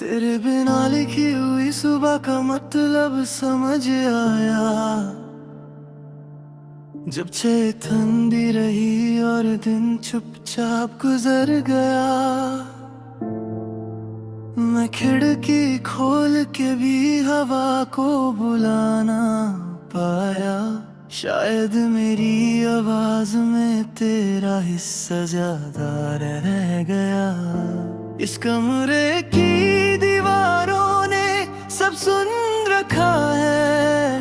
तेरे बिना लिखी हुई सुबह का मतलब समझ आया जब छह ठंडी रही और दिन चुपचाप गुजर गया। मैं खिड़की खोल के भी हवा को बुलाना पाया। शायद मेरी आवाज में तेरा हिस्सा ज्यादा रह गया। इस कमरे की दीवारों ने सब सुन रखा है,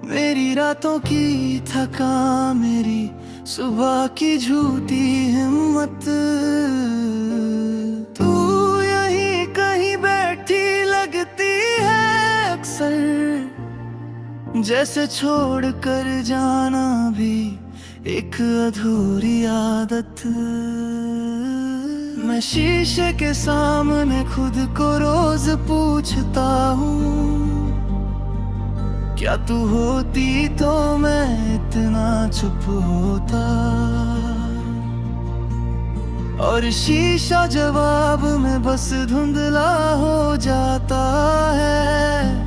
मेरी रातों की थकान, मेरी सुबह की झूठी हिम्मत। तू यहीं कहीं बैठी लगती है अक्सर, जैसे छोड़ कर जाना भी एक अधूरी आदत। मैं शीशे के सामने खुद को रोज पूछता हूँ, क्या तू होती तो मैं इतना चुप होता। और शीशा जवाब में बस धुंधला हो जाता है,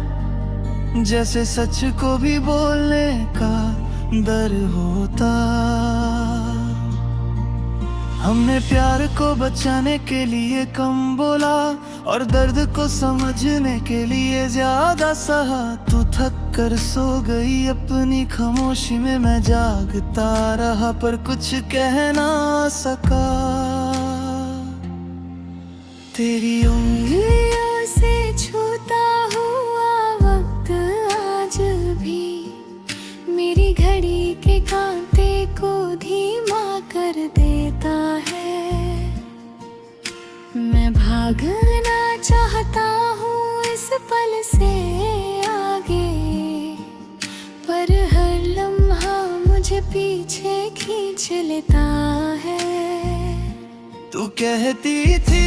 जैसे सच को भी बोलने का डर होता। हमने प्यार को बचाने के लिए कम बोला और दर्द को समझने के लिए ज्यादा सहा। तू थक कर सो गई अपनी खामोशी में, मैं जागता रहा पर कुछ कह ना सका। तेरी उंगलियों से छूता हुआ वक्त आज भी मेरी घड़ी के कांटे को धीमा कर देता है। मैं भागना चाहता हूँ इस पल से आगे, पर हर लम्हा मुझे पीछे खींच लेता है। तू कहती थी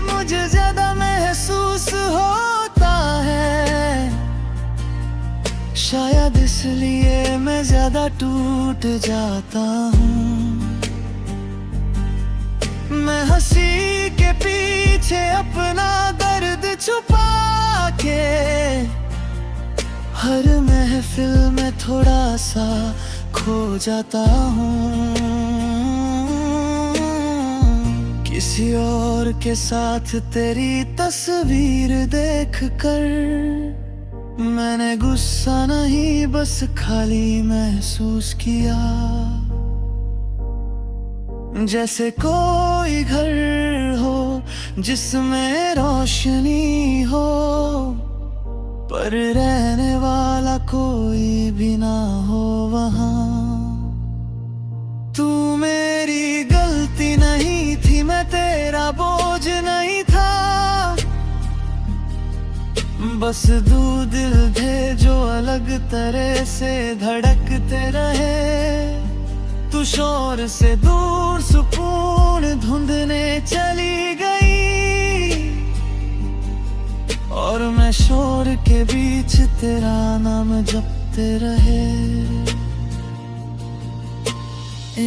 मुझे ज्यादा महसूस होता है, शायद इसलिए मैं ज्यादा टूट जाता हूँ। मैं हंसी के पीछे अपना दर्द छुपा के हर महफिल में थोड़ा सा खो जाता हूँ। किसी और के साथ तेरी तस्वीर देखकर मैंने गुस्सा नहीं बस खाली महसूस किया। जैसे कोई घर हो जिसमें रोशनी हो, पर रहने वाला कोई भी ना हो वहाँ। तू मेरी गलती नहीं थी, मैं तेरा बोझ नहीं था, बस दो दिल थे जो अलग तरह से धड़कते रहे। तू शोर से दूर सुकून ढूंढने चली गई, और मैं शोर के बीच तेरा नाम जपते रहे।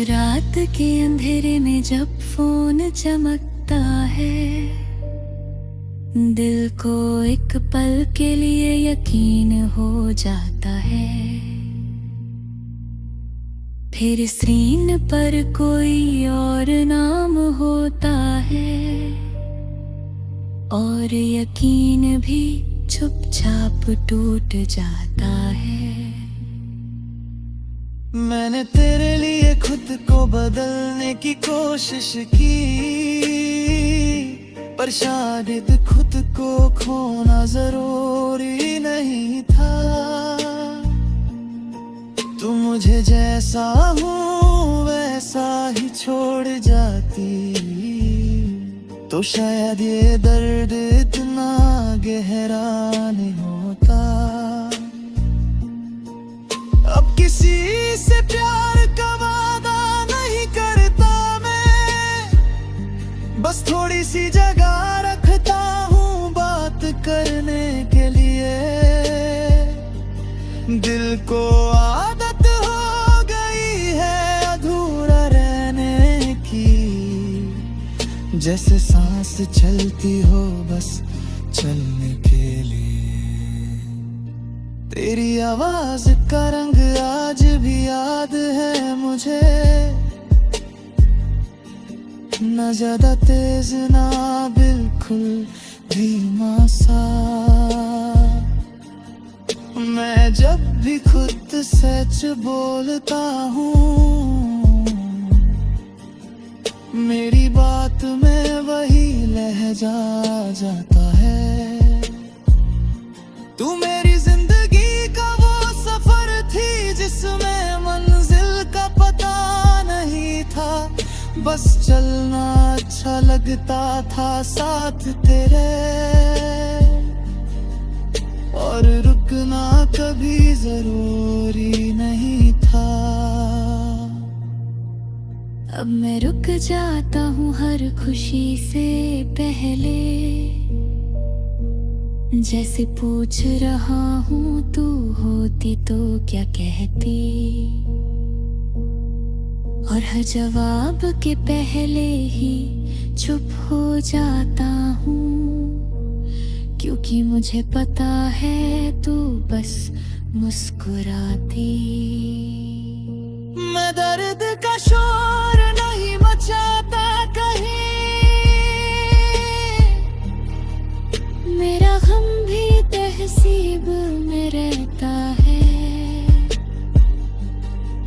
रात के अंधेरे में जब फोन चमकता है, दिल को एक पल के लिए यकीन हो जाता है। फिर स्क्रीन पर कोई और नाम होता है, और यकीन भी चुपचाप टूट जाता है। मैंने तेरे लिए खुद को बदलने की कोशिश की, पर शायद खुद को खोना जरूरी नहीं था। तू मुझे जैसा हूँ वैसा ही छोड़ जाती, तो शायद ये दर्द इतना गहरा नहीं होता। अब किसी से प्यार का वादा नहीं करता मैं, बस थोड़ी सी जगह रखता हूँ बात करने के लिए। दिल को आदत हो गई है अधूरा रहने की, जैसे सांस चलती हो बस चलने के लिए। तेरी आवाज का रंग आज भी याद है मुझे, न ज्यादा तेज ना बिल्कुल धीमा सा। मैं जब भी खुद सच बोलता हूँ, मेरी बात में वही लहजा जाता है। तू मेरी जिंदगी का वो सफर थी जिसमें मंजिल का पता नहीं था, बस चलना अच्छा लगता था साथ तेरे, और रुकना कभी जरूरी नहीं था। अब मैं रुक जाता हूँ हर खुशी से पहले, जैसे पूछ रहा हूँ तू होती तो क्या कहती, और हर जवाब के पहले ही चुप हो जाता हूँ, क्योंकि मुझे पता है तू बस मुस्कुराती। मैं दर्द का शोर नहीं मचाता कहीं, मेरा गम भी तहसीब में रहता है।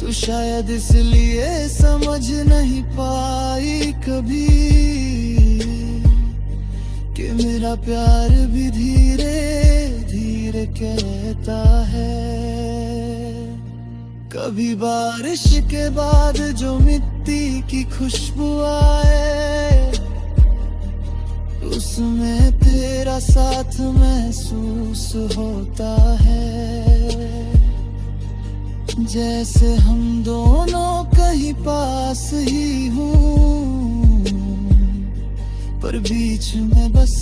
तू शायद इसलिए समझ नहीं पाई कभी कि मेरा प्यार भी धीरे धीरे कहता है। कभी बारिश के बाद जो मिट्टी की खुशबू आए, उसमें तेरा साथ महसूस होता है। जैसे हम दोनों कहीं पास ही हूँ, पर बीच में बस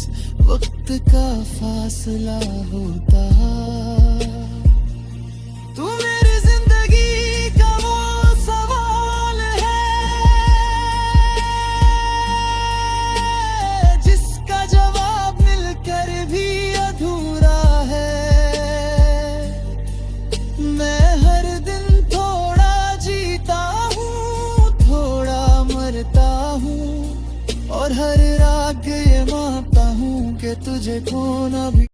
वक्त का फासला होता। तू मेरी जिंदगी का वो सवाल है जिसका जवाब मिलकर भी अधूरा है। मैं हर दिन थोड़ा जीता हूँ, थोड़ा मरता हूँ, और हर रात ये मानता हूँ कि तुझे खोना भी